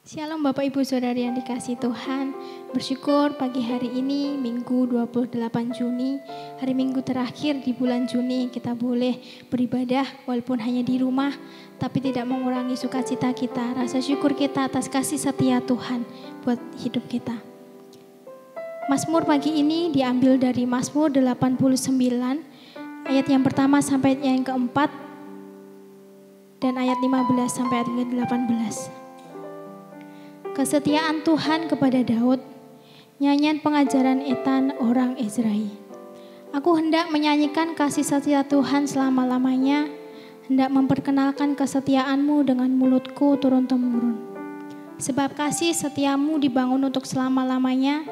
Shalom Bapak Ibu Saudari yang dikasihi Tuhan. Bersyukur pagi hari ini Minggu 28 Juni, hari Minggu terakhir di bulan Juni, kita boleh beribadah walaupun hanya di rumah, tapi tidak mengurangi sukacita kita, rasa syukur kita atas kasih setia Tuhan buat hidup kita. Mazmur pagi ini diambil dari Mazmur 89 ayat yang pertama sampai yang keempat dan ayat 15 sampai ayat 18. Kesetiaan Tuhan kepada Daud, nyanyian pengajaran Etan orang Ezrai. Aku hendak menyanyikan kasih setia Tuhan selama-lamanya, hendak memperkenalkan kesetiaanmu dengan mulutku turun-temurun. Sebab kasih setiamu dibangun untuk selama-lamanya,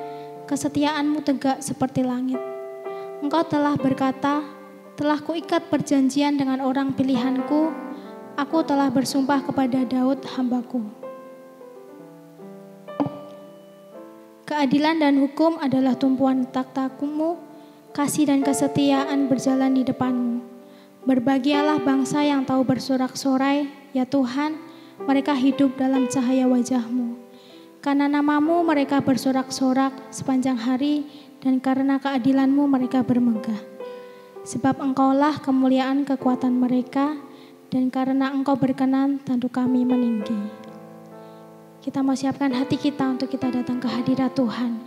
kesetiaanmu tegak seperti langit. Engkau telah berkata, telah kuikat perjanjian dengan orang pilihanku, aku telah bersumpah kepada Daud hambaku. Keadilan dan hukum adalah tumpuan takhtamu, kasih dan kesetiaan berjalan di depanmu. Berbahagialah bangsa yang tahu bersorak-sorai, ya Tuhan, mereka hidup dalam cahaya wajah-Mu. Karena nama-Mu mereka bersorak-sorak sepanjang hari, dan karena keadilan-Mu mereka bermegah. Sebab Engkaulah kemuliaan kekuatan mereka, dan karena Engkau berkenan tanduk kami meninggi. Kita mau siapkan hati kita untuk kita datang ke hadirat Tuhan.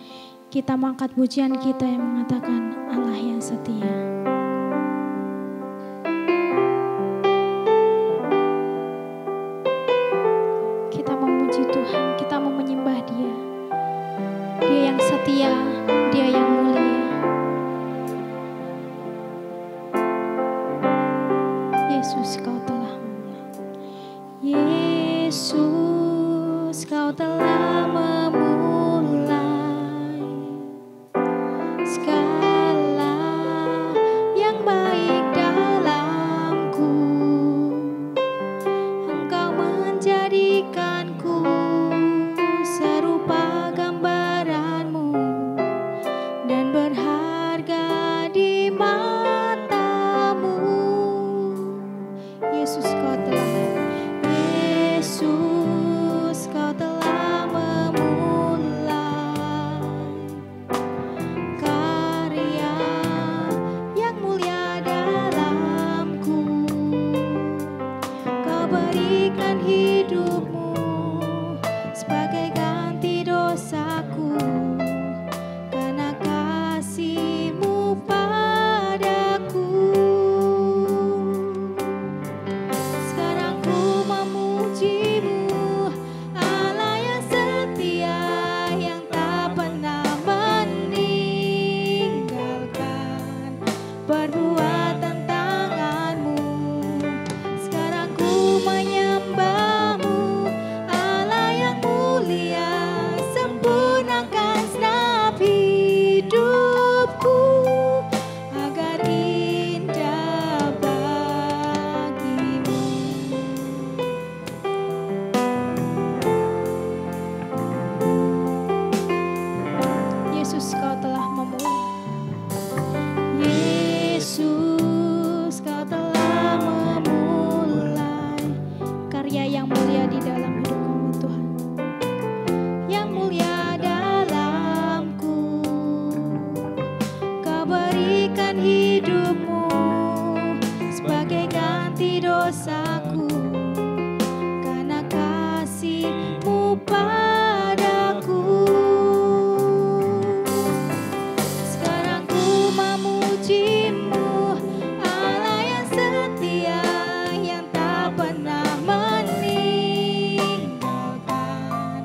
Kita mau angkat pujian kita yang mengatakan Allah yang setia. Kita memuji Tuhan, kita mau menyembah Dia. Dia yang setia, Dia yang mulia. Yesus, Kau telah memulai. Yesus, Kau telah memulai segala yang baik dalamku. Engkau menjadikanku serupa gambaran-Mu dan berharga di mata-Mu. Yesus, Kau telah hidupmu sebagai ganti dosaku, karena kasih-Mu padaku. Sekarang ku memuji-Mu, Allah yang setia, yang tak pernah meninggalkan perbuatan tangan-Mu. Sekarang ku sempurnakan segenap hidupku agar indah bagi-Mu. Yesus, Kau telah memulai. Yesus, Kau telah memulai karya yang mulia di dalam hidup kami, Tuhan. Yang mulia dalamku, Kau berikan hidupmu sebagai ganti dosaku, karena kasih-Mu padaku. Sekarang ku memuji-Mu, Allah yang setia, yang tak pernah meninggalkan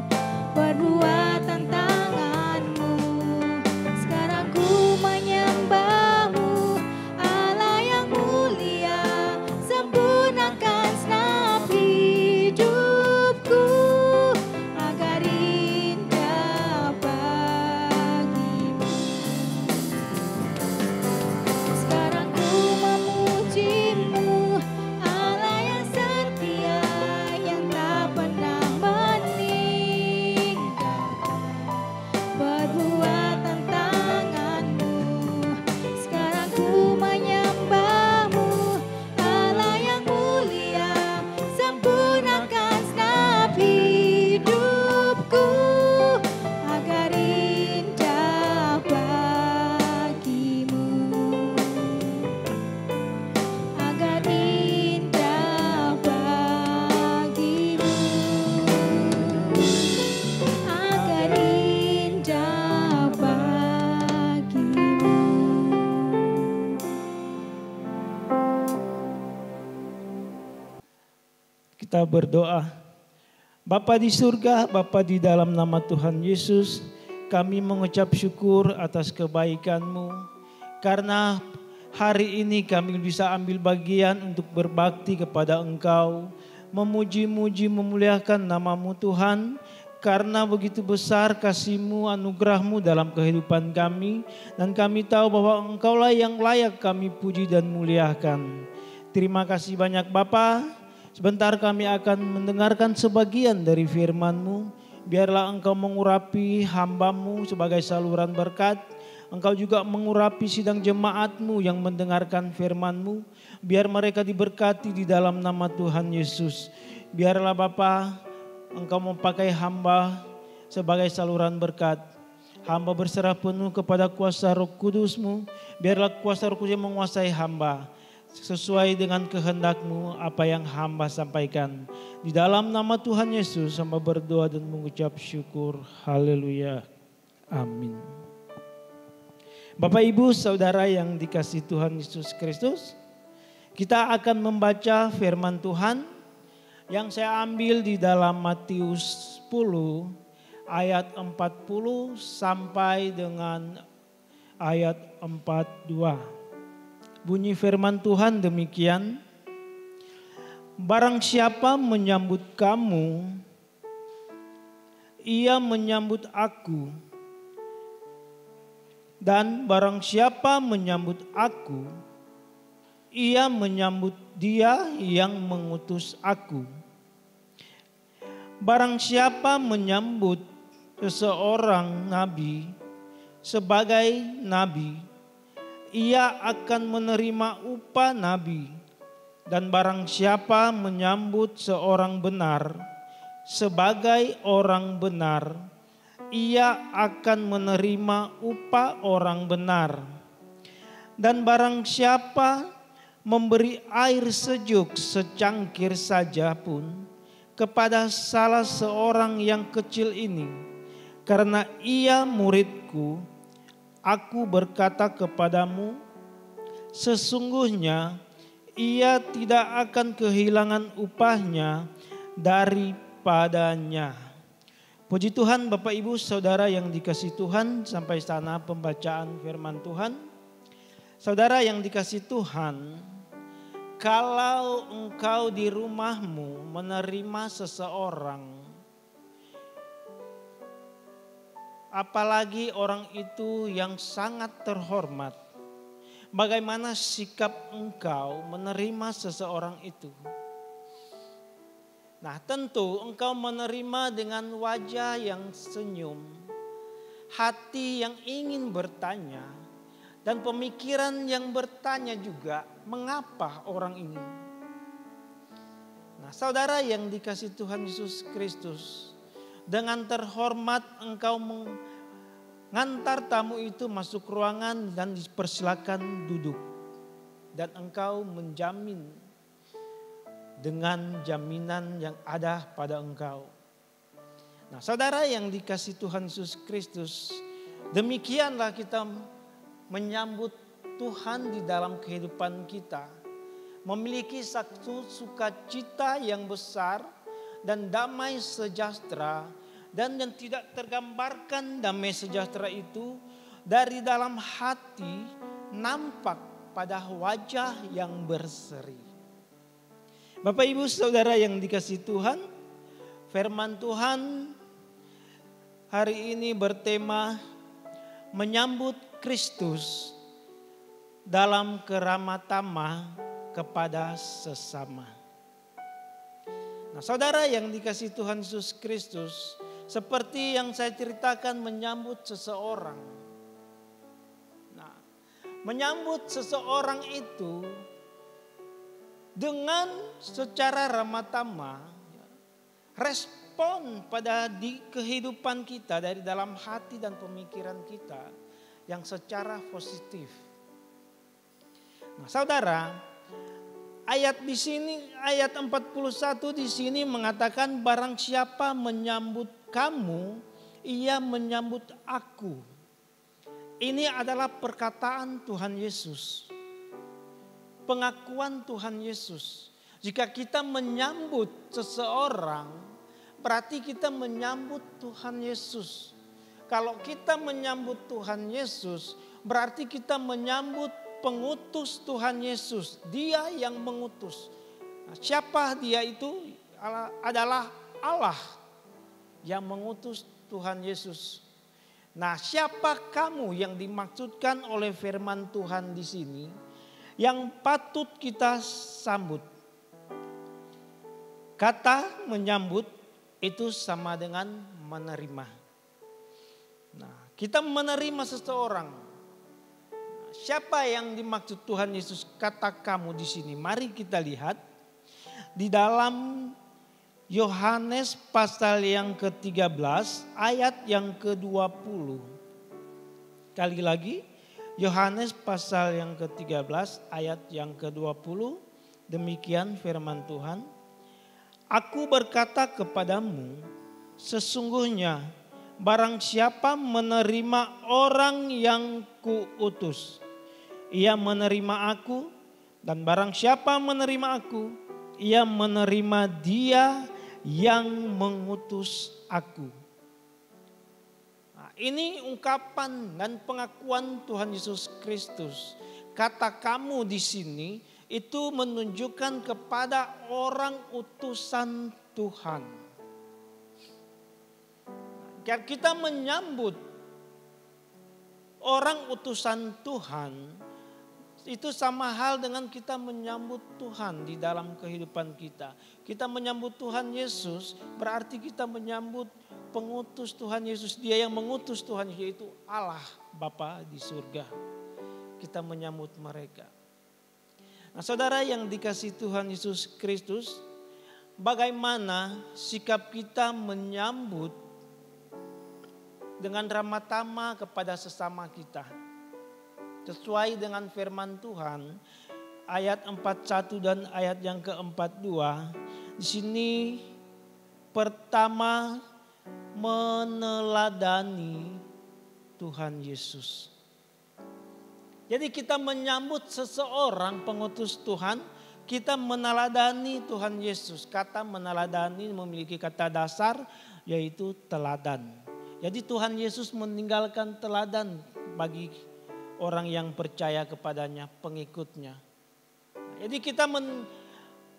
perbuatan tangan-Mu. Sekarang ku menyembah-Mu, Kita berdoa. Bapa di surga, Bapa di dalam nama Tuhan Yesus, kami mengucap syukur atas kebaikan-Mu. Karena hari ini kami bisa ambil bagian untuk berbakti kepada Engkau. Memuji-muji, memuliakan nama-Mu Tuhan. Karena begitu besar kasih-Mu, anugerah-Mu dalam kehidupan kami. Dan kami tahu bahwa Engkaulah yang layak kami puji dan muliakan. Terima kasih banyak Bapa. Sebentar kami akan mendengarkan sebagian dari firman-Mu. Biarlah Engkau mengurapi hamba-Mu sebagai saluran berkat. Engkau juga mengurapi sidang jemaat-Mu yang mendengarkan firman-Mu. Biar mereka diberkati di dalam nama Tuhan Yesus. Biarlah Bapa, Engkau memakai hamba sebagai saluran berkat. Hamba berserah penuh kepada kuasa Roh Kudus-Mu. Biarlah kuasa Roh Kudus yang menguasai hamba. Sesuai dengan kehendak-Mu apa yang hamba sampaikan. Di dalam nama Tuhan Yesus hamba berdoa dan mengucap syukur. Haleluya. Amin. Bapak Ibu Saudara yang dikasihi Tuhan Yesus Kristus. Kita akan membaca firman Tuhan yang saya ambil di dalam Matius 10 ayat 40 sampai dengan ayat 42. Bunyi firman Tuhan demikian, barang siapa menyambut kamu, ia menyambut aku. Dan barang siapa menyambut aku, ia menyambut dia yang mengutus aku. Barang siapa menyambut seseorang nabi sebagai nabi, ia akan menerima upah nabi. Dan barang siapa menyambut seorang benar sebagai orang benar, ia akan menerima upah orang benar. Dan barang siapa memberi air sejuk secangkir saja pun kepada salah seorang yang kecil ini, karena ia muridku, aku berkata kepadamu, sesungguhnya ia tidak akan kehilangan upahnya daripadanya. Puji Tuhan Bapak Ibu Saudara yang dikasihi Tuhan, sampai sana pembacaan firman Tuhan. Saudara yang dikasihi Tuhan, kalau engkau di rumahmu menerima seseorang, apalagi orang itu yang sangat terhormat, bagaimana sikap engkau menerima seseorang itu? Nah, tentu engkau menerima dengan wajah yang senyum, hati yang ingin bertanya, dan pemikiran yang bertanya juga, mengapa orang ini? Nah, saudara yang dikasihi Tuhan Yesus Kristus, dengan terhormat engkau mengantar tamu itu masuk ruangan dan dipersilakan duduk. Dan engkau menjamin dengan jaminan yang ada pada engkau. Nah, saudara yang dikasihi Tuhan Yesus Kristus, demikianlah kita menyambut Tuhan di dalam kehidupan kita. Memiliki satu sukacita yang besar dan damai sejahtera, dan yang tidak tergambarkan damai sejahtera itu dari dalam hati nampak pada wajah yang berseri. Bapak Ibu Saudara yang dikasihi Tuhan, firman Tuhan hari ini bertema menyambut Kristus dalam keramah tamah kepada sesama. Nah, saudara yang dikasihi Tuhan Yesus Kristus, seperti yang saya ceritakan menyambut seseorang. Nah, menyambut seseorang itu dengan secara ramah tamah, respon pada di kehidupan kita dari dalam hati dan pemikiran kita yang secara positif. Nah, saudara, ayat di sini, ayat 41 di sini mengatakan barang siapa menyambut kamu, ia menyambut aku. Ini adalah perkataan Tuhan Yesus. Pengakuan Tuhan Yesus. Jika kita menyambut seseorang, berarti kita menyambut Tuhan Yesus. Kalau kita menyambut Tuhan Yesus, berarti kita menyambut pengutus Tuhan Yesus. Dia yang mengutus. Nah, siapa dia itu? Adalah Allah yang mengutus Tuhan Yesus. Nah, siapa kamu yang dimaksudkan oleh firman Tuhan di sini yang patut kita sambut? Kata menyambut itu sama dengan menerima. Nah, kita menerima seseorang. Nah, siapa yang dimaksud Tuhan Yesus kata kamu di sini? Mari kita lihat di dalam Yohanes pasal yang ke-13 ayat yang ke-20. Kali lagi Yohanes pasal yang ke-13 ayat yang ke-20. Demikian firman Tuhan. Aku berkata kepadamu, sesungguhnya barang siapa menerima orang yang kuutus, ia menerima aku, dan barang siapa menerima aku, ia menerima dia yang mengutus aku. Nah, ini ungkapan dan pengakuan Tuhan Yesus Kristus. Kata kamu di sini itu menunjukkan kepada orang utusan Tuhan. Kita menyambut orang utusan Tuhan, itu sama hal dengan kita menyambut Tuhan di dalam kehidupan kita. Kita menyambut Tuhan Yesus berarti kita menyambut pengutus Tuhan Yesus. Dia yang mengutus Tuhan, yaitu Allah Bapa di surga. Kita menyambut mereka. Nah, saudara yang dikasihi Tuhan Yesus Kristus, bagaimana sikap kita menyambut dengan ramah tamah kepada sesama kita? Sesuai dengan firman Tuhan ayat 41 dan ayat yang ke-42. Di sini pertama meneladani Tuhan Yesus. Jadi kita menyambut seseorang pengutus Tuhan, kita meneladani Tuhan Yesus. Kata meneladani memiliki kata dasar yaitu teladan. Jadi Tuhan Yesus meninggalkan teladan bagi orang yang percaya kepadanya, pengikutnya. Jadi kita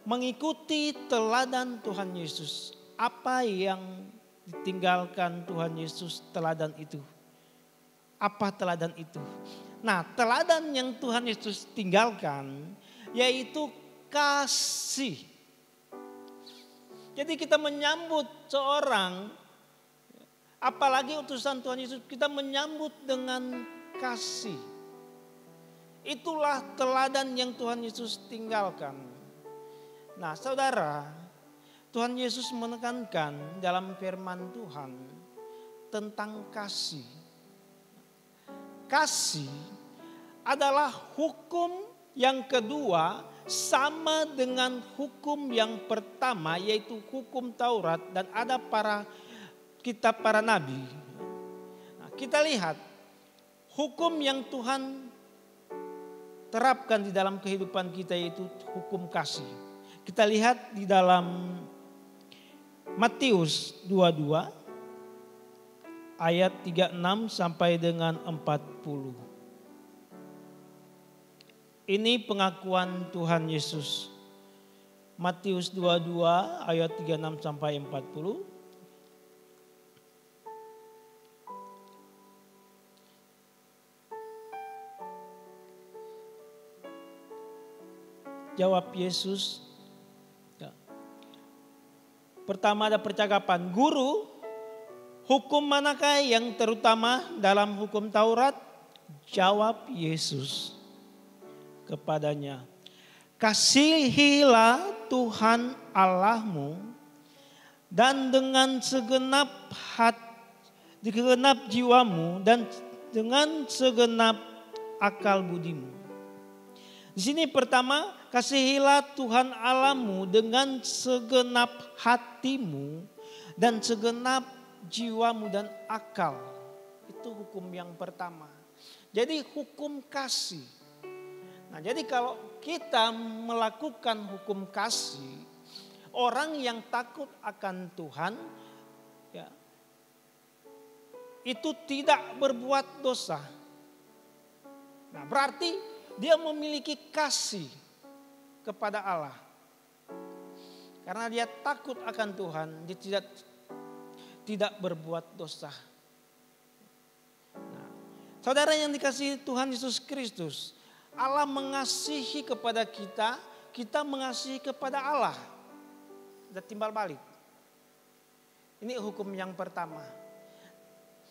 mengikuti teladan Tuhan Yesus. Apa yang ditinggalkan Tuhan Yesus teladan itu? Apa teladan itu? Nah, teladan yang Tuhan Yesus tinggalkan yaitu kasih. Jadi kita menyambut seorang, apalagi utusan Tuhan Yesus, kita menyambut dengan kasih. Itulah teladan yang Tuhan Yesus tinggalkan. Nah, saudara, Tuhan Yesus menekankan dalam firman Tuhan tentang kasih. Kasih adalah hukum yang kedua sama dengan hukum yang pertama, yaitu hukum Taurat dan ada para kitab para nabi. Nah, kita lihat hukum yang Tuhan terapkan di dalam kehidupan kita yaitu hukum kasih. Kita lihat di dalam Matius 22 ayat 36 sampai dengan 40. Ini pengakuan Tuhan Yesus. Matius 22 ayat 36 sampai 40. Jawab Yesus. Pertama ada percakapan, Guru, hukum manakah yang terutama dalam hukum Taurat? Jawab Yesus kepadanya, kasihilah Tuhan Allahmu dan dengan segenap jiwamu dan dengan segenap akal budimu. Di sini pertama, kasihilah Tuhan Allahmu dengan segenap hatimu dan segenap jiwamu dan akal. Itu hukum yang pertama. Jadi hukum kasih. Nah, jadi kalau kita melakukan hukum kasih, orang yang takut akan Tuhan, ya, itu tidak berbuat dosa. Nah, berarti dia memiliki kasih kepada Allah. Karena dia takut akan Tuhan, dia tidak berbuat dosa. Nah, saudara yang dikasihi Tuhan Yesus Kristus, Allah mengasihi kepada kita, kita mengasihi kepada Allah. Sudah timbal balik. Ini hukum yang pertama.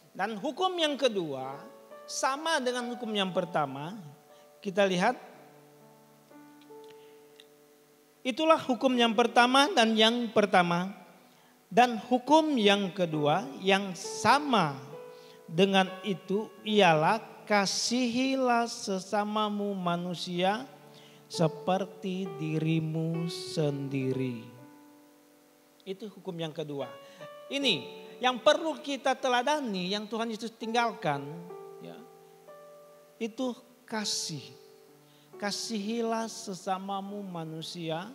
Dan hukum yang kedua sama dengan hukum yang pertama. Kita lihat. Itulah hukum yang pertama dan yang pertama. Dan hukum yang kedua yang sama dengan itu ialah kasihilah sesamamu manusia seperti dirimu sendiri. Itu hukum yang kedua. Ini yang perlu kita teladani, yang Tuhan Yesus tinggalkan, ya, itu kasih. Kasihilah sesamamu manusia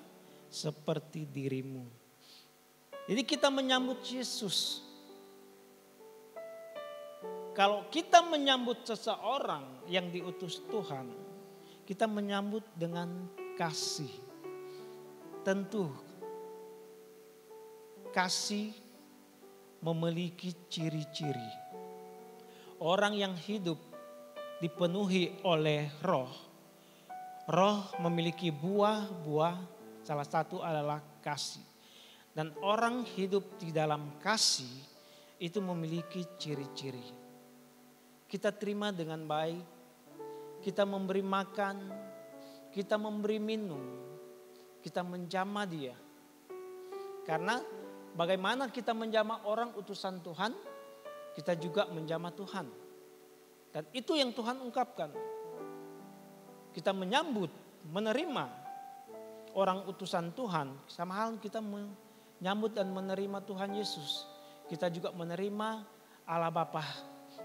seperti dirimu. Jadi kita menyambut Yesus. Kalau kita menyambut seseorang yang diutus Tuhan, kita menyambut dengan kasih. Tentu kasih memiliki ciri-ciri. Orang yang hidup dipenuhi oleh roh. Roh memiliki buah-buah, salah satu adalah kasih. Dan orang hidup di dalam kasih itu memiliki ciri-ciri. Kita terima dengan baik, kita memberi makan, kita memberi minum, kita menjamah dia. Karena bagaimana kita menjamah orang utusan Tuhan, kita juga menjamah Tuhan. Dan itu yang Tuhan ungkapkan. Kita menyambut, menerima orang utusan Tuhan. Sama hal kita menyambut dan menerima Tuhan Yesus. Kita juga menerima Allah Bapa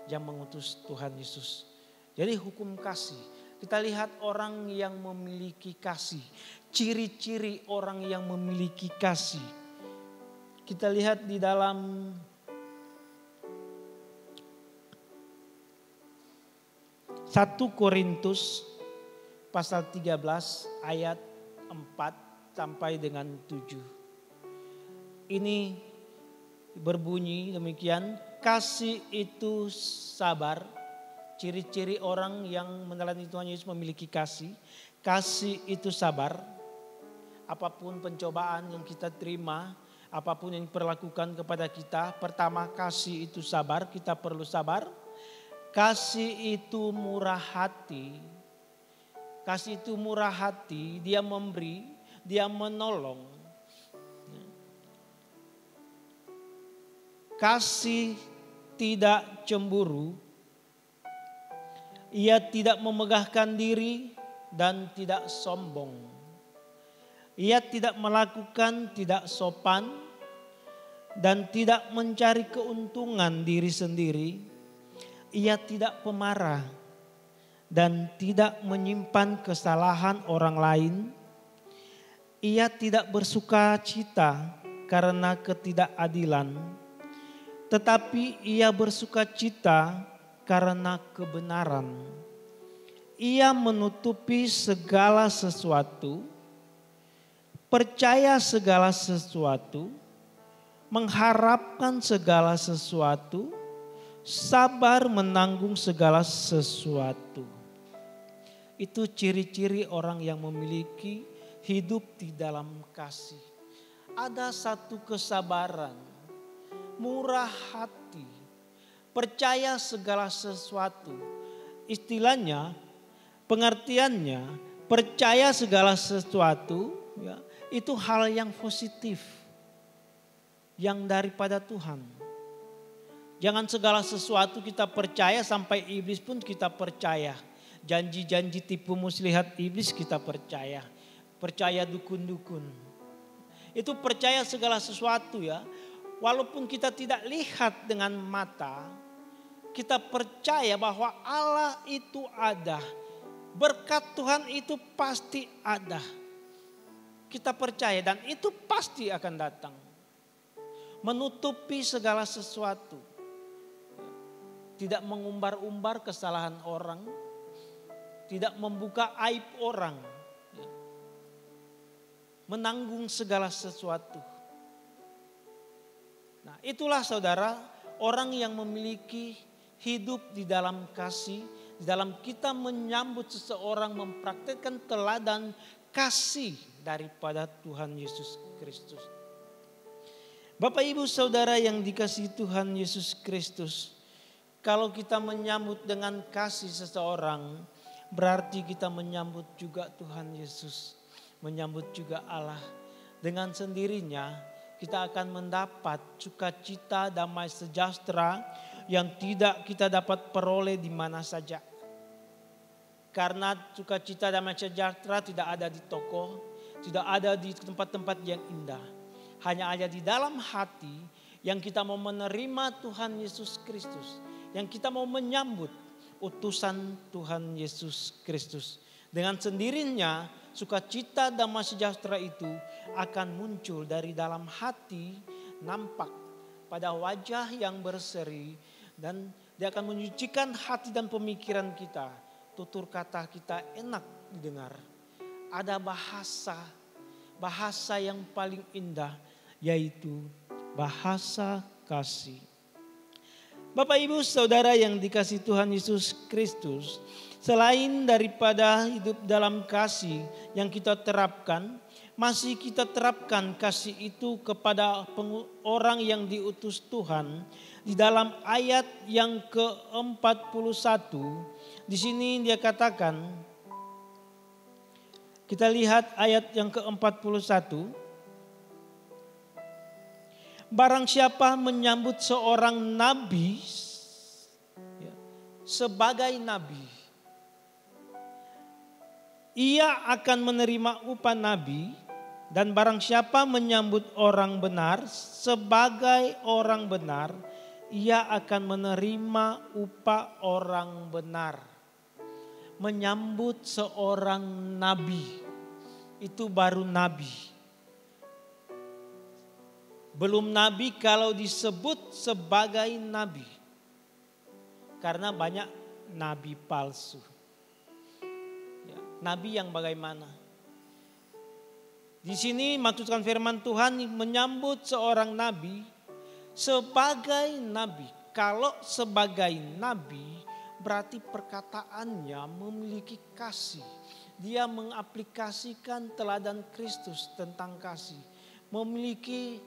yang mengutus Tuhan Yesus. Jadi hukum kasih. Kita lihat orang yang memiliki kasih. Ciri-ciri orang yang memiliki kasih. Kita lihat di dalam Satu Korintus pasal 13 ayat 4 sampai dengan 7. Ini berbunyi demikian, kasih itu sabar. Ciri-ciri orang yang meneladani Tuhan Yesus memiliki kasih. Kasih itu sabar. Apapun pencobaan yang kita terima, apapun yang diperlakukan kepada kita, pertama kasih itu sabar, kita perlu sabar. Kasih itu murah hati. Kasih itu murah hati, dia memberi, dia menolong. Kasih tidak cemburu, ia tidak memegahkan diri dan tidak sombong. Ia tidak melakukan tidak sopan dan tidak mencari keuntungan diri sendiri. Ia tidak pemarah dan tidak menyimpan kesalahan orang lain. Ia tidak bersuka cita karena ketidakadilan, tetapi ia bersuka cita karena kebenaran. Ia menutupi segala sesuatu, percaya segala sesuatu, mengharapkan segala sesuatu, sabar menanggung segala sesuatu. Itu ciri-ciri orang yang memiliki hidup di dalam kasih. Ada satu kesabaran, murah hati, percaya segala sesuatu. Istilahnya, pengertiannya, percaya segala sesuatu, ya, itu hal yang positif, yang daripada Tuhan. Jangan segala sesuatu kita percaya, sampai iblis pun kita percaya. Janji-janji tipu muslihat iblis kita percaya. Percaya dukun-dukun. Itu percaya segala sesuatu, ya. Walaupun kita tidak lihat dengan mata, kita percaya bahwa Allah itu ada. Berkat Tuhan itu pasti ada. Kita percaya dan itu pasti akan datang. Menutupi segala sesuatu. Tidak mengumbar-umbar kesalahan orang. Tidak membuka aib orang. Menanggung segala sesuatu. Nah, itulah saudara, orang yang memiliki hidup di dalam kasih, di dalam kita menyambut seseorang, mempraktikkan teladan kasih daripada Tuhan Yesus Kristus. Bapak Ibu Saudara yang dikasihi Tuhan Yesus Kristus, kalau kita menyambut dengan kasih seseorang, berarti kita menyambut juga Tuhan Yesus, menyambut juga Allah. Dengan sendirinya kita akan mendapat sukacita, damai sejahtera yang tidak kita dapat peroleh di mana saja. Karena sukacita, damai sejahtera tidak ada di toko, tidak ada di tempat-tempat yang indah. Hanya ada di dalam hati yang kita mau menerima Tuhan Yesus Kristus. Yang kita mau menyambut utusan Tuhan Yesus Kristus. Dengan sendirinya sukacita damai sejahtera itu akan muncul dari dalam hati, nampak pada wajah yang berseri, dan dia akan menyucikan hati dan pemikiran kita. Tutur kata kita enak didengar. Ada bahasa yang paling indah, yaitu bahasa kasih. Bapak Ibu Saudara yang dikasihi Tuhan Yesus Kristus, selain daripada hidup dalam kasih yang kita terapkan, masih kita terapkan kasih itu kepada orang yang diutus Tuhan. Di dalam ayat yang ke-41, di sini dia katakan, kita lihat ayat yang ke-41. Barang siapa menyambut seorang nabi sebagai nabi, ia akan menerima upah nabi, dan barang siapa menyambut orang benar sebagai orang benar, ia akan menerima upah orang benar. Menyambut seorang nabi, itu baru nabi. Belum nabi kalau disebut sebagai nabi. Karena banyak nabi palsu. Ya, nabi yang bagaimana? Di sini maksudkan firman Tuhan menyambut seorang nabi sebagai nabi. Kalau sebagai nabi berarti perkataannya memiliki kasih. Dia mengaplikasikan teladan Kristus tentang kasih. Memiliki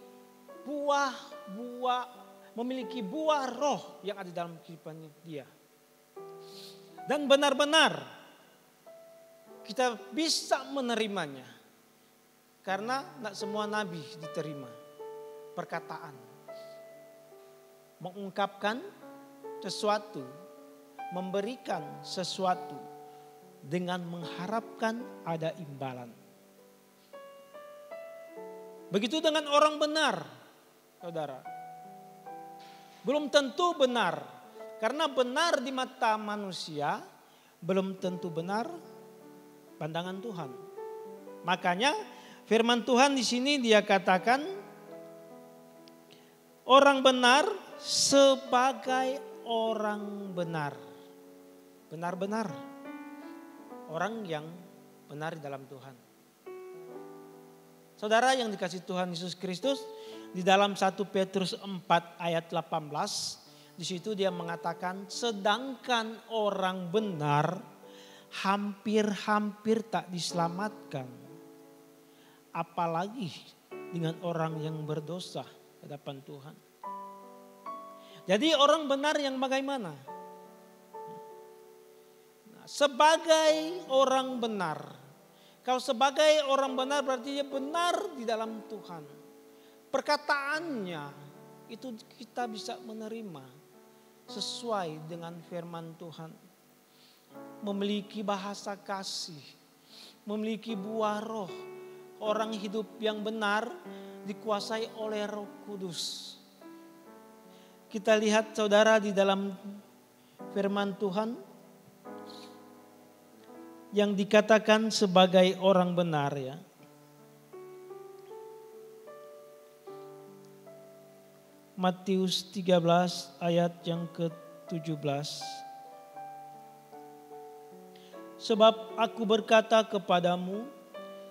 buah roh yang ada dalam kehidupan dia. Dan benar-benar kita bisa menerimanya. Karena tidak semua nabi diterima. Perkataan. Mengungkapkan sesuatu. Memberikan sesuatu. Dengan mengharapkan ada imbalan. Begitu dengan orang benar. Saudara, belum tentu benar, karena benar di mata manusia belum tentu benar pandangan Tuhan. Makanya firman Tuhan di sini dia katakan orang benar sebagai orang benar, benar-benar orang yang benar di dalam Tuhan. Saudara yang dikasihi Tuhan Yesus Kristus, di dalam 1 Petrus 4 ayat 18, di situ dia mengatakan sedangkan orang benar hampir-hampir tak diselamatkan. Apalagi dengan orang yang berdosa di hadapan Tuhan. Jadi orang benar yang bagaimana? Nah, sebagai orang benar. Kalau sebagai orang benar berarti dia benar di dalam Tuhan. Perkataannya itu kita bisa menerima sesuai dengan firman Tuhan. Memiliki bahasa kasih, memiliki buah roh. Orang hidup yang benar dikuasai oleh Roh Kudus. Kita lihat saudara di dalam firman Tuhan. yang dikatakan sebagai orang benar ya. Matius 13 ayat yang ke-17. Sebab aku berkata kepadamu,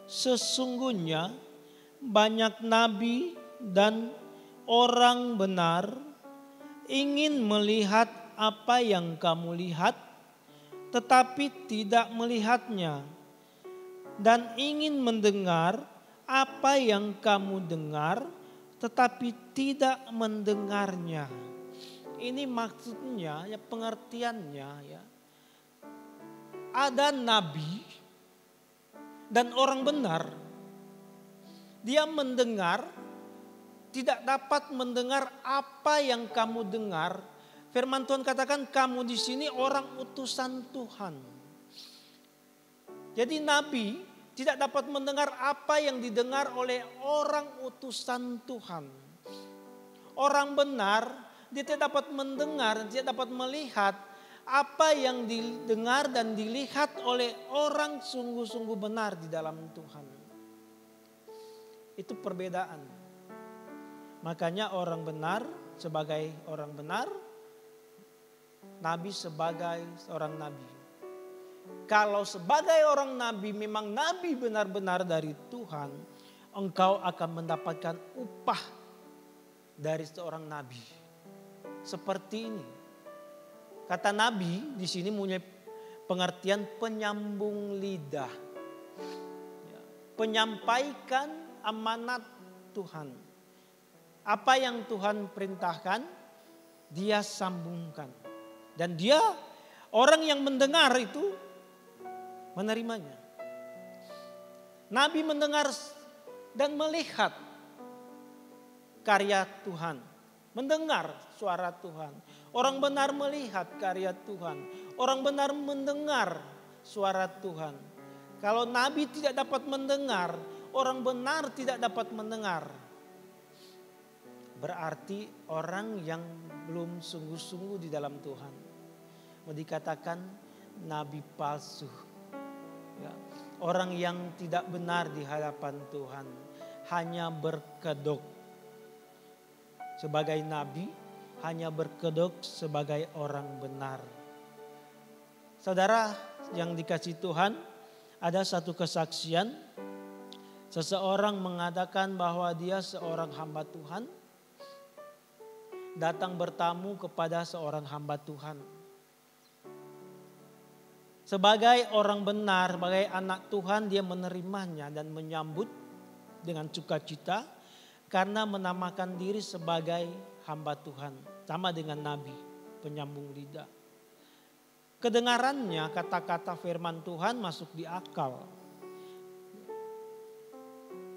sesungguhnya banyak nabi dan orang benar ingin melihat apa yang kamu lihat, tetapi tidak melihatnya, dan ingin mendengar apa yang kamu dengar, tetapi tidak mendengarnya. Ini maksudnya, ya pengertiannya ya. Ada nabi dan orang benar. Dia mendengar, tidak dapat mendengar apa yang kamu dengar. Firman Tuhan katakan kamu di sini orang utusan Tuhan. Jadi nabi tidak dapat mendengar apa yang didengar oleh orang utusan Tuhan. Orang benar dia tidak dapat mendengar, tidak dapat melihat apa yang didengar dan dilihat oleh orang sungguh-sungguh benar di dalam Tuhan. Itu perbedaan. Makanya orang benar sebagai orang benar, nabi sebagai seorang nabi. Kalau sebagai orang nabi memang nabi benar-benar dari Tuhan, engkau akan mendapatkan upah dari seorang nabi. Seperti ini. Kata nabi di sini punya pengertian penyambung lidah. Penyampaikan amanat Tuhan. Apa yang Tuhan perintahkan, dia sambungkan. Dan dia, orang yang mendengar itu menerimanya. Nabi mendengar dan melihat karya Tuhan. Mendengar suara Tuhan. Orang benar melihat karya Tuhan. Orang benar mendengar suara Tuhan. Kalau nabi tidak dapat mendengar, orang benar tidak dapat mendengar. Berarti orang yang belum sungguh-sungguh di dalam Tuhan. Mau dikatakan nabi palsu. Ya. Orang yang tidak benar di hadapan Tuhan. Hanya berkedok sebagai nabi, hanya berkedok sebagai orang benar. Saudara yang dikasihi Tuhan, ada satu kesaksian. Seseorang mengatakan bahwa dia seorang hamba Tuhan. Datang bertamu kepada seorang hamba Tuhan. Sebagai orang benar, sebagai anak Tuhan, dia menerimanya dan menyambut dengan sukacita karena menamakan diri sebagai hamba Tuhan. Sama dengan nabi, penyambung lidah. Kedengarannya kata-kata firman Tuhan masuk di akal.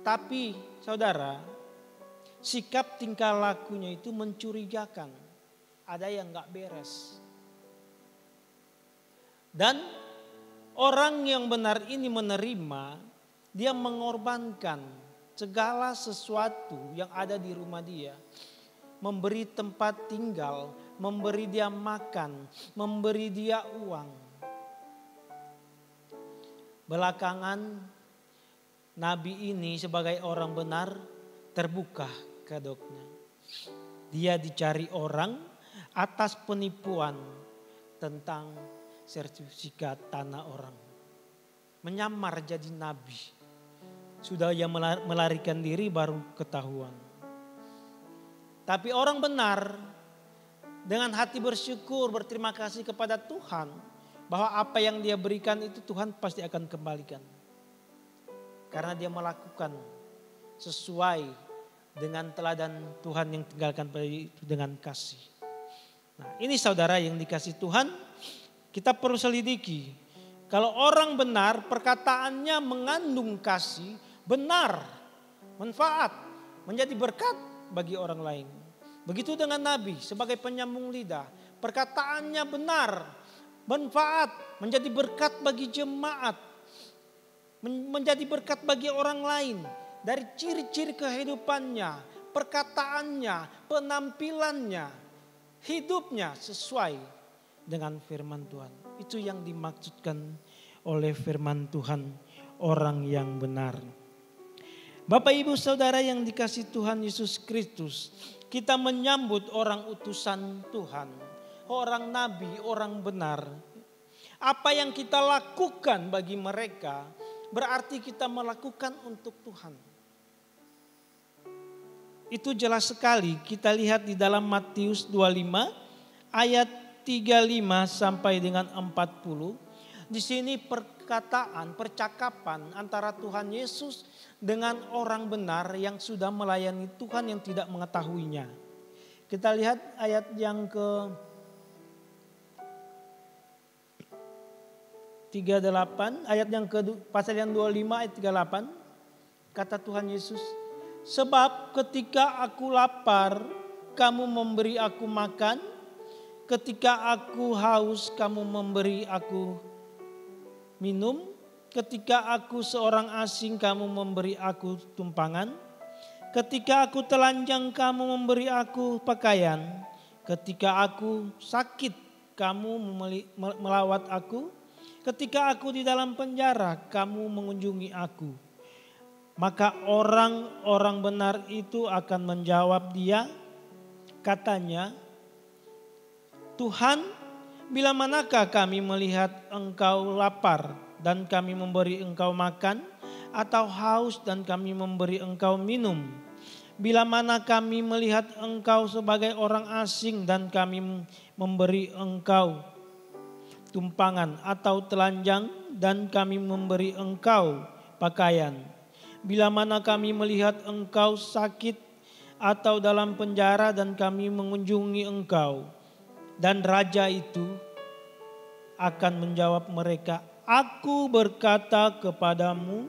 Tapi saudara, sikap tingkah lakunya itu mencurigakan. Ada yang gak beres. Dan orang yang benar ini menerima, dia mengorbankan segala sesuatu yang ada di rumah dia. Memberi tempat tinggal, memberi dia makan, memberi dia uang. Belakangan nabi ini sebagai orang benar terbuka kedoknya. Dia dicari orang atas penipuan tentang sertifikat tanah orang. Menyamar jadi nabi. Sudah ia melarikan diri baru ketahuan. Tapi orang benar dengan hati bersyukur, berterima kasih kepada Tuhan. Bahwa apa yang dia berikan itu Tuhan pasti akan kembalikan. Karena dia melakukan sesuai dengan teladan Tuhan yang tinggalkan dengan kasih. Nah, ini saudara yang dikasih Tuhan, kita perlu selidiki. Kalau orang benar, perkataannya mengandung kasih, benar, manfaat, menjadi berkat bagi orang lain. Begitu dengan nabi sebagai penyambung lidah, perkataannya benar, manfaat, menjadi berkat bagi jemaat, menjadi berkat bagi orang lain. Dari ciri-ciri kehidupannya, perkataannya, penampilannya, hidupnya sesuai dengan firman Tuhan. Itu yang dimaksudkan oleh firman Tuhan, orang yang benar. Bapak Ibu Saudara yang dikasihi Tuhan Yesus Kristus, kita menyambut orang utusan Tuhan, orang nabi, orang benar. Apa yang kita lakukan bagi mereka berarti kita melakukan untuk Tuhan. Itu jelas sekali kita lihat di dalam Matius 25 ayat 35 sampai dengan 40. Di sini percakapan antara Tuhan Yesus dengan orang benar yang sudah melayani Tuhan yang tidak mengetahuinya. Kita lihat ayat yang ke 38, ayat yang ke pasal yang 25 ayat 38. Kata Tuhan Yesus, sebab ketika aku lapar, kamu memberi aku makan. Ketika aku haus, kamu memberi aku minum. Ketika aku seorang asing, kamu memberi aku tumpangan. Ketika aku telanjang, kamu memberi aku pakaian. Ketika aku sakit, kamu melawat aku. Ketika aku di dalam penjara, kamu mengunjungi aku. Maka orang-orang benar itu akan menjawab dia, katanya, Tuhan, bila manakah kami melihat engkau lapar dan kami memberi engkau makan, atau haus dan kami memberi engkau minum? Bila mana kami melihat engkau sebagai orang asing dan kami memberi engkau tumpangan, atau telanjang dan kami memberi engkau pakaian? Bila mana kami melihat engkau sakit atau dalam penjara dan kami mengunjungi engkau? Dan raja itu akan menjawab mereka, aku berkata kepadamu,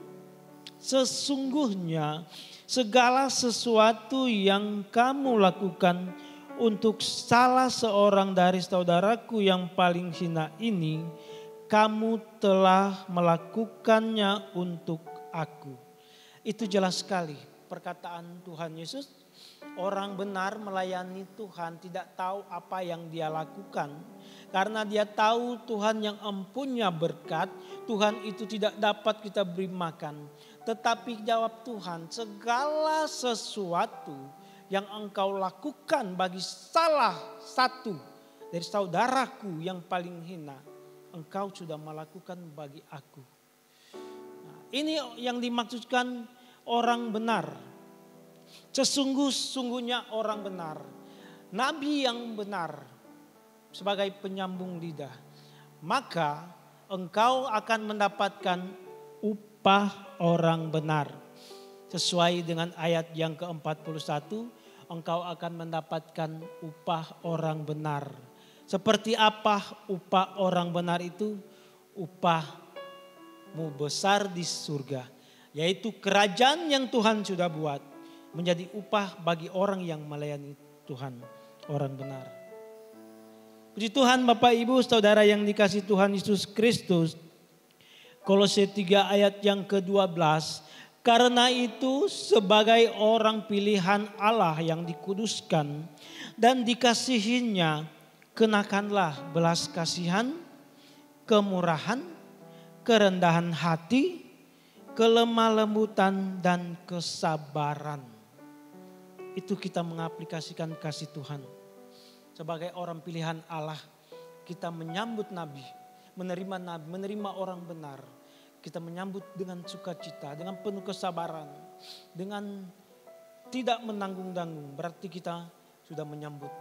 sesungguhnya segala sesuatu yang kamu lakukan untuk salah seorang dari saudaraku yang paling hina ini, kamu telah melakukannya untuk aku. Itu jelas sekali perkataan Tuhan Yesus. Orang benar melayani Tuhan tidak tahu apa yang dia lakukan. Karena dia tahu Tuhan yang empunya berkat, Tuhan itu tidak dapat kita beri makan. Tetapi jawab Tuhan, segala sesuatu yang engkau lakukan bagi salah satu dari saudaraku yang paling hina, engkau sudah melakukan bagi aku. Nah, ini yang dimaksudkan orang benar. Sesungguhnya orang benar, nabi yang benar sebagai penyambung lidah, maka engkau akan mendapatkan upah orang benar. Sesuai dengan ayat yang ke-41, engkau akan mendapatkan upah orang benar. Seperti apa upah orang benar itu? Upahmu besar di surga, yaitu kerajaan yang Tuhan sudah buat, menjadi upah bagi orang yang melayani Tuhan, orang benar. Puji Tuhan Bapak Ibu Saudara yang dikasihi Tuhan Yesus Kristus. Kolose 3 ayat yang ke-12. Karena itu sebagai orang pilihan Allah yang dikuduskan dan dikasihinya, kenakanlah belas kasihan, kemurahan, kerendahan hati, kelemah lembutan dan kesabaran. Itu kita mengaplikasikan kasih Tuhan. Sebagai orang pilihan Allah, kita menyambut nabi, menerima orang benar. Kita menyambut dengan sukacita, dengan penuh kesabaran, dengan tidak menanggung-tanggung. Berarti kita sudah menyambut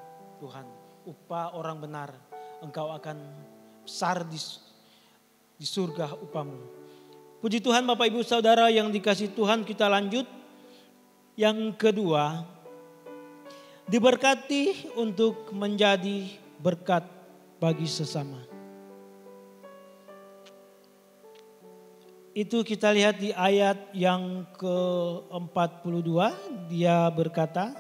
Tuhan. Upah orang benar, engkau akan besar di surga upahmu. Puji Tuhan Bapak Ibu Saudara yang dikasihi Tuhan, kita lanjut. Yang kedua, diberkati untuk menjadi berkat bagi sesama. Itu kita lihat di ayat yang ke-42, dia berkata,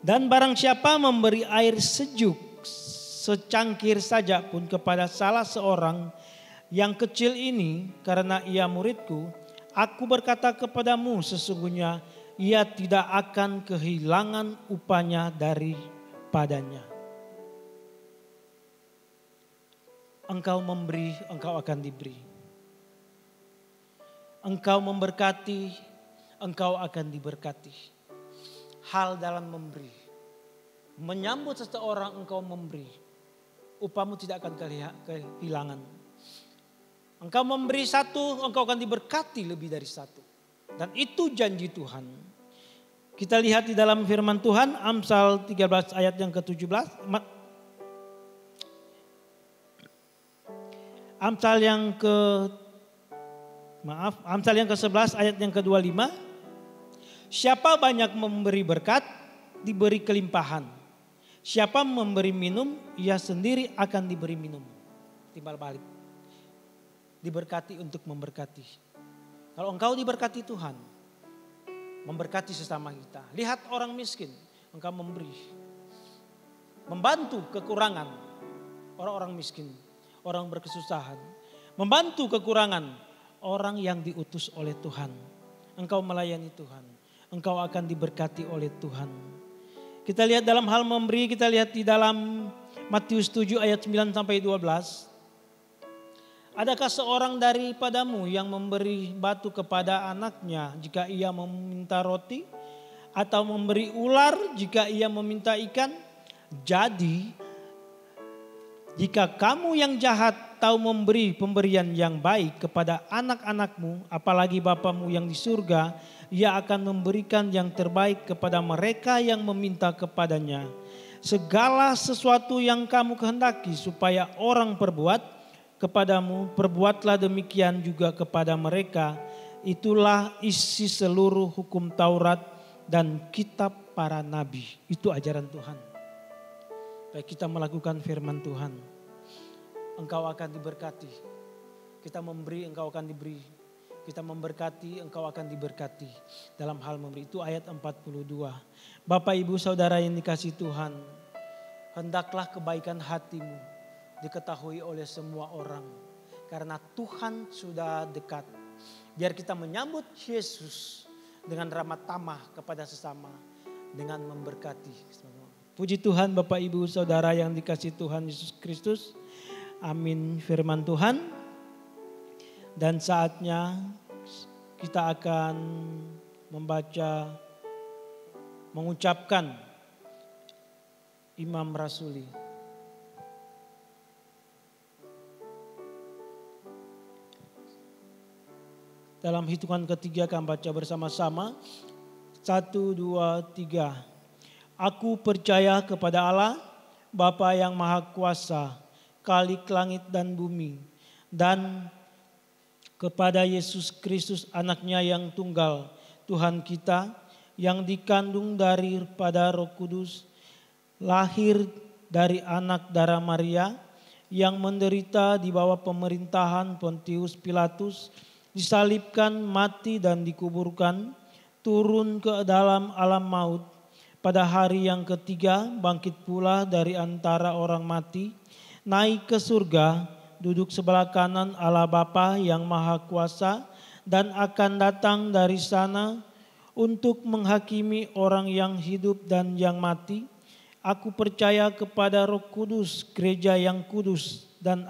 dan barang siapa memberi air sejuk secangkir saja pun kepada salah seorang yang kecil ini karena ia muridku, aku berkata kepadamu sesungguhnya ia tidak akan kehilangan upahnya daripadanya. Engkau memberi, engkau akan diberi. Engkau memberkati, engkau akan diberkati. Hal dalam memberi. Menyambut seseorang engkau memberi. Upahmu tidak akan kehilangan. Engkau memberi satu, engkau akan diberkati lebih dari satu. Dan itu janji Tuhan. Kita lihat di dalam firman Tuhan, Amsal 13 ayat yang ke-17. Amsal yang ke-11 ayat yang ke-25. Siapa banyak memberi berkat, diberi kelimpahan. Siapa memberi minum, ia sendiri akan diberi minum. Timbal balik. Diberkati untuk memberkati. Kalau engkau diberkati Tuhan, memberkati sesama kita. Lihat orang miskin, engkau memberi. Membantu kekurangan orang-orang miskin, orang berkesusahan. Membantu kekurangan orang yang diutus oleh Tuhan. Engkau melayani Tuhan. Engkau akan diberkati oleh Tuhan. Kita lihat dalam hal memberi, kita lihat di dalam Matius 7 ayat 9 sampai 12. Adakah seorang daripadamu yang memberi batu kepada anaknya jika ia meminta roti? Atau memberi ular jika ia meminta ikan? Jadi jika kamu yang jahat tahu memberi pemberian yang baik kepada anak-anakmu, apalagi Bapamu yang di surga, ia akan memberikan yang terbaik kepada mereka yang meminta kepadanya. Segala sesuatu yang kamu kehendaki supaya orang perbuat kepadamu, perbuatlah demikian juga kepada mereka. Itulah isi seluruh hukum Taurat dan kitab para nabi. Itu ajaran Tuhan. Baik kita melakukan firman Tuhan, engkau akan diberkati. Kita memberi, engkau akan diberi. Kita memberkati, engkau akan diberkati. Dalam hal memberi, itu ayat 42. Bapak ibu saudara yang dikasihi Tuhan, hendaklah kebaikan hatimu diketahui oleh semua orang. Karena Tuhan sudah dekat. Biar kita menyambut Yesus dengan ramah tamah kepada sesama. Dengan memberkati. Puji Tuhan Bapak Ibu Saudara yang dikasihi Tuhan Yesus Kristus. Amin firman Tuhan. Dan saatnya kita akan mengucapkan Imam Rasuli. Dalam hitungan ketiga kami baca bersama-sama. 1, 2, 3. Aku percaya kepada Allah, Bapa yang Maha Kuasa, Khalik langit dan bumi, dan kepada Yesus Kristus anaknya yang tunggal, Tuhan kita, yang dikandung daripada Roh Kudus, lahir dari anak darah Maria, yang menderita di bawah pemerintahan Pontius Pilatus, disalibkan, mati dan dikuburkan, turun ke dalam alam maut. Pada hari yang ketiga bangkit pula dari antara orang mati, naik ke surga, duduk sebelah kanan Allah Bapa yang Maha Kuasa, dan akan datang dari sana untuk menghakimi orang yang hidup dan yang mati. Aku percaya kepada Roh Kudus, gereja yang kudus dan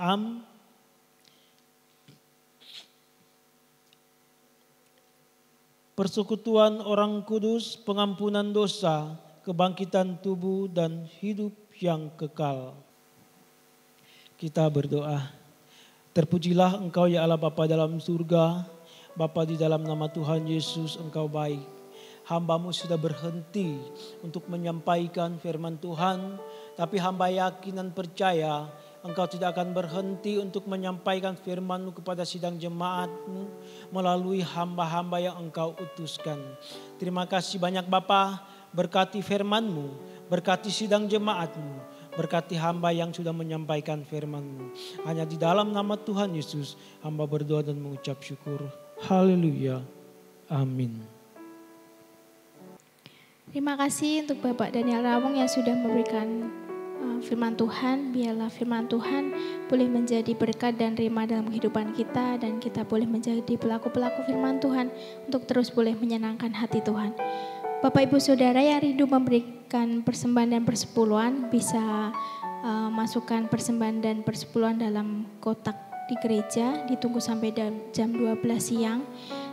persekutuan orang kudus, pengampunan dosa, kebangkitan tubuh dan hidup yang kekal. Kita berdoa. Terpujilah Engkau ya Allah Bapa dalam surga. Bapa di dalam nama Tuhan Yesus Engkau baik. Hamba-Mu sudah berhenti untuk menyampaikan firman Tuhan. Tapi hamba yakin dan percaya Engkau tidak akan berhenti untuk menyampaikan firman-Mu kepada sidang jemaat-Mu melalui hamba-hamba yang Engkau utuskan. Terima kasih banyak Bapa. Berkati firman-Mu, berkati sidang jemaat-Mu, berkati hamba yang sudah menyampaikan firman-Mu. Hanya di dalam nama Tuhan Yesus, hamba berdoa dan mengucap syukur. Haleluya. Amin. Terima kasih untuk Bapak Daniel Rawong yang sudah memberikan firman Tuhan. Biarlah firman Tuhan boleh menjadi berkat dan rema dalam kehidupan kita. Dan kita boleh menjadi pelaku-pelaku firman Tuhan untuk terus boleh menyenangkan hati Tuhan. Bapak Ibu Saudara yang rindu memberikan persembahan dan persepuluhan bisa masukkan persembahan dan persepuluhan dalam kotak di gereja, ditunggu sampai jam 12 siang.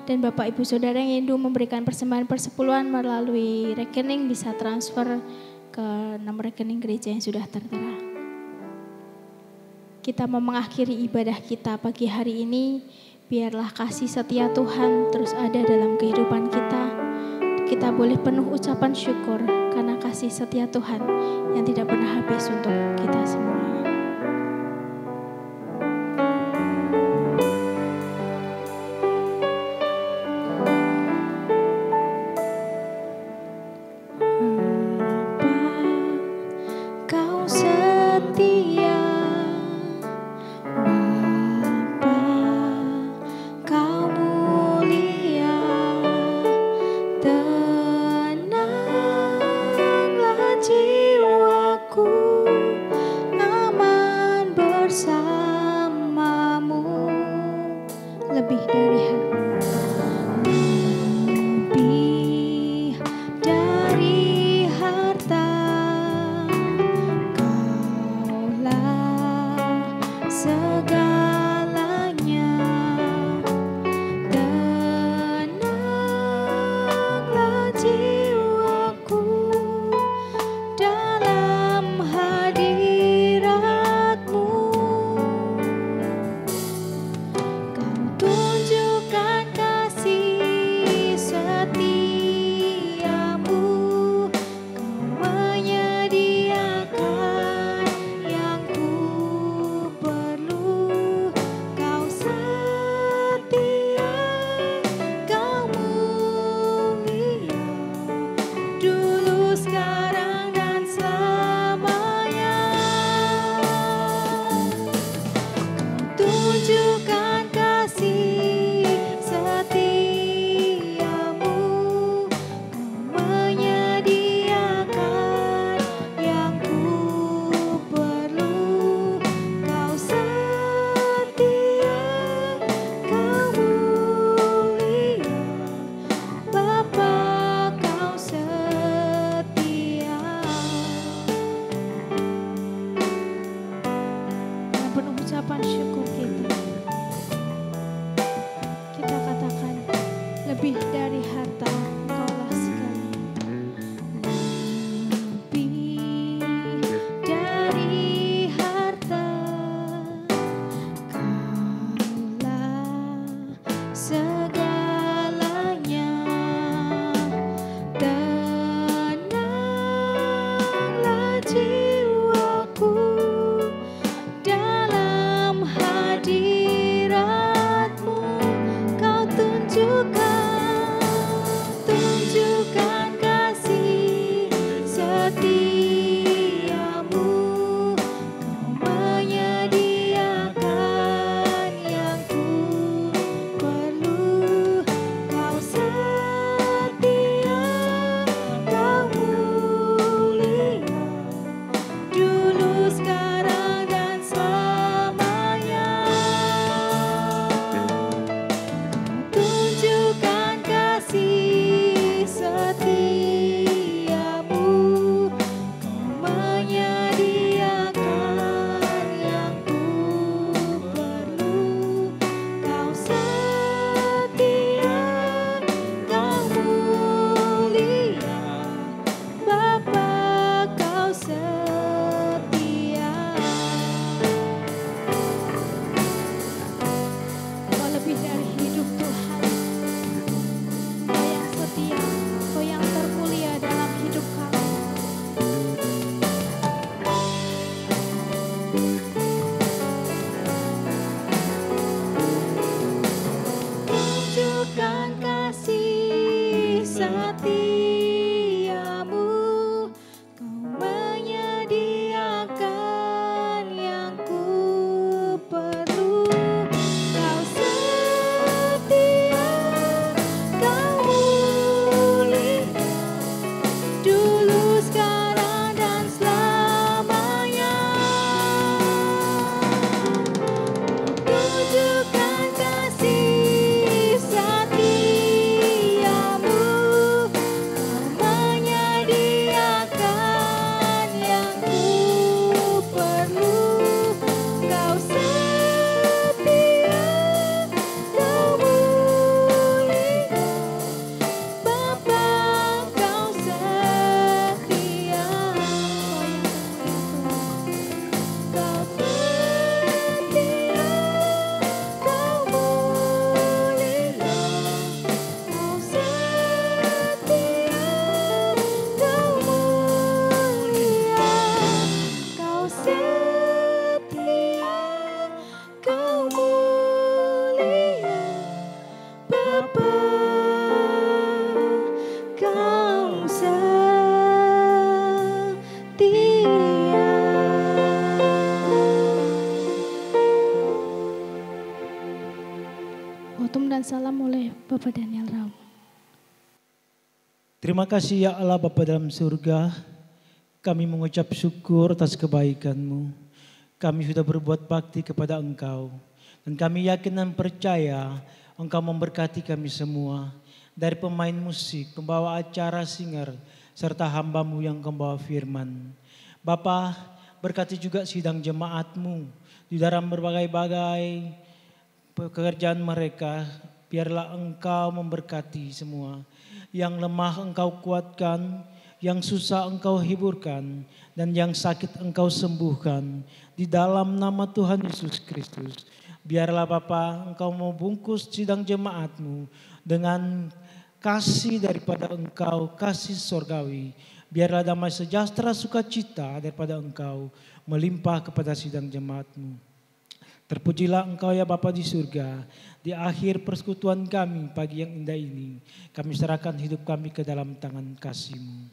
Dan Bapak Ibu Saudara yang rindu memberikan persembahan persepuluhan melalui rekening bisa transfer ke nomor rekening gereja yang sudah tertera. Kita mau mengakhiri ibadah kita pagi hari ini, biarlah kasih setia Tuhan terus ada dalam kehidupan kita. Kita boleh penuh ucapan syukur karena kasih setia Tuhan yang tidak pernah habis untuk kita semua. khotbah dan salam oleh Bapak Daniel Rau. Terima kasih ya Allah Bapa dalam surga. Kami mengucap syukur atas kebaikan-Mu. Kami sudah berbuat bakti kepada Engkau. Dan kami yakin dan percaya Engkau memberkati kami semua. Dari pemain musik, pembawa acara singer, serta hamba-Mu yang membawa firman. Bapa, berkati juga sidang jemaat-Mu di dalam berbagai-bagai pekerjaan mereka. Biarlah Engkau memberkati semua. Yang lemah Engkau kuatkan, yang susah Engkau hiburkan, dan yang sakit Engkau sembuhkan. Di dalam nama Tuhan Yesus Kristus. Biarlah Bapa Engkau membungkus sidang jemaat-Mu dengan kasih daripada Engkau, kasih sorgawi. Biarlah damai sejahtera sukacita daripada Engkau melimpah kepada sidang jemaat-Mu. Terpujilah Engkau ya Bapa di surga. Di akhir persekutuan kami pagi yang indah ini, kami serahkan hidup kami ke dalam tangan kasih-Mu.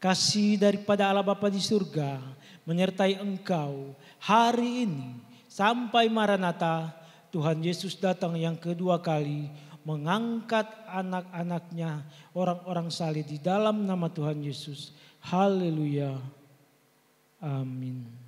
Kasih daripada Allah Bapa di surga menyertai engkau hari ini sampai Maranatha. Tuhan Yesus datang yang kedua kali mengangkat anak-anaknya, orang-orang saleh di dalam nama Tuhan Yesus. Haleluya. Amin.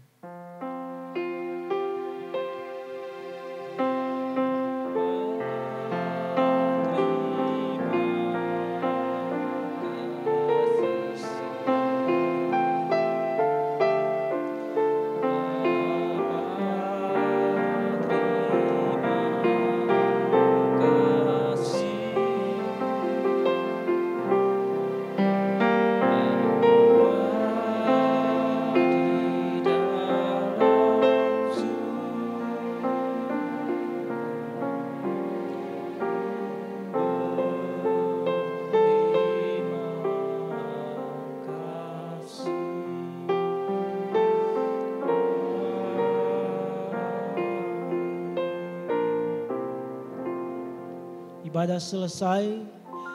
Ibadah selesai.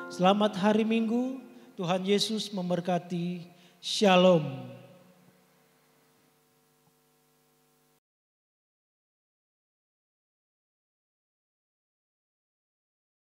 Selamat hari Minggu. Tuhan Yesus memberkati. Shalom.